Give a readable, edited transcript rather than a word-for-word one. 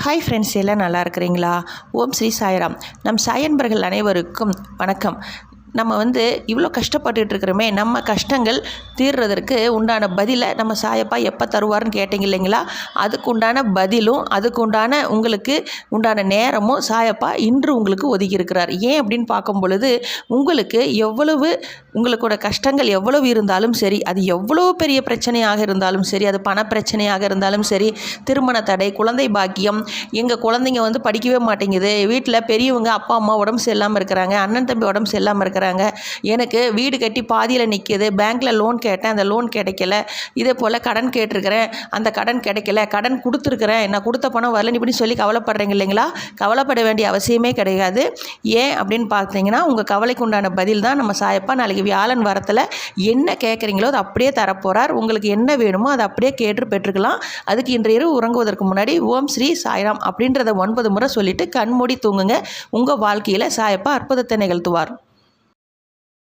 Hi friends, எல்லாம் நல்லா இருக்கிறீங்களா? ஓம் ஸ்ரீ சாய்ராம். நம் சாயன்பர்கள் அனைவருக்கும் வணக்கம். நம்ம இவ்வளோ கஷ்டப்பட்டுட்டு இருக்கிறோமே, நம்ம கஷ்டங்கள் தீர்றதற்கு உண்டான பதிலை நம்ம சாயப்பா எப்போ தருவார்னு கேட்டிங்க இல்லைங்களா? அதுக்கு உண்டான பதிலும் அதுக்கு உண்டான உங்களுக்கு உண்டான நேரமும் சாயப்பா இன்று உங்களுக்கு ஒதுக்கி இருக்கிறார். ஏன் அப்படின்னு பார்க்கும் பொழுது, உங்களுக்கு எவ்வளவு உங்களுக்கோட கஷ்டங்கள் எவ்வளவு இருந்தாலும் சரி, அது எவ்வளோ பெரிய பிரச்சனையாக இருந்தாலும் சரி, அது பண பிரச்சனையாக இருந்தாலும் சரி, திருமண தடை, குழந்தை பாக்கியம், எங்கள் குழந்தைங்க படிக்கவே மாட்டேங்குது, வீட்டில் பெரியவங்க அப்பா அம்மா உடம்பு சரியில்லாமல் இருக்கிறாங்க, அண்ணன் தம்பி உடம்பு சரியில்லாமல் இருக்கிறாங்க, எனக்கு வீடு கட்டி பாதியில் நிற்கிது, பேங்க்கில் லோன் கேட்டேன், அந்த லோன் கிடைக்கல, இதே போல் கடன் கேட்டிருக்கிறேன், அந்த கடன் கிடைக்கல, கடன் கொடுத்துருக்குறேன், நான் கொடுத்த பணம் வரல, இப்படின்னு சொல்லி கவலைப்படுறீங்க இல்லைங்களா? கவலைப்பட வேண்டிய அவசியமே கிடையாது. ஏன் அப்படின்னு பார்த்தீங்கன்னா, உங்கள் கவலைக்கு உண்டான பதில் தான் நம்ம சாயப்பா நாளைக்கு வியாழன் வரத்தில் என்ன கேட்குறீங்களோ அதை அப்படியே தரப்போகிறார். உங்களுக்கு என்ன வேணுமோ அதை அப்படியே கேட்டு பெற்றுக்கலாம். அதுக்கு இன்று இரவு உறங்குவதற்கு முன்னாடி ஓம் ஸ்ரீ சாய்ராம் அப்படின்றத 9 முறை சொல்லிவிட்டு கண்மூடி தூங்குங்க. உங்கள் வாழ்க்கையில் சாயப்பா அற்புதத்தை நிகழ்த்துவார்.